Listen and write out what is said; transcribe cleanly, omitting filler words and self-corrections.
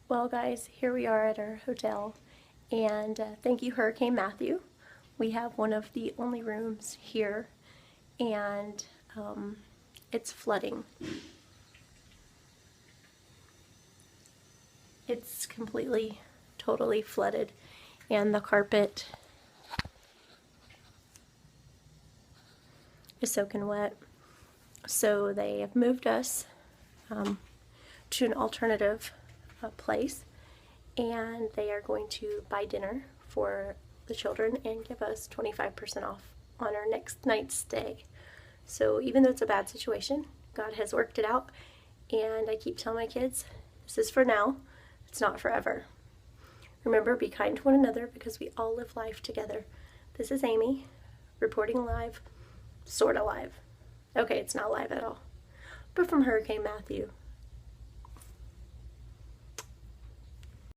Well, guys, here we are at our hotel, and thank you, Hurricane Matthew. We have one of the only rooms here, and it's flooding. It's completely, totally flooded, and the carpet is soaking wet. So they have moved us to an alternative place, and they are going to buy dinner for the children and give us 25% off on our next night's stay. So even though it's a bad situation, God has worked it out, and I keep telling my kids, this is for now, it's not forever. Remember, be kind to one another because we all live life together. This is Amy, reporting live, sort of live. Okay, it's not live at all, but from Hurricane Matthew.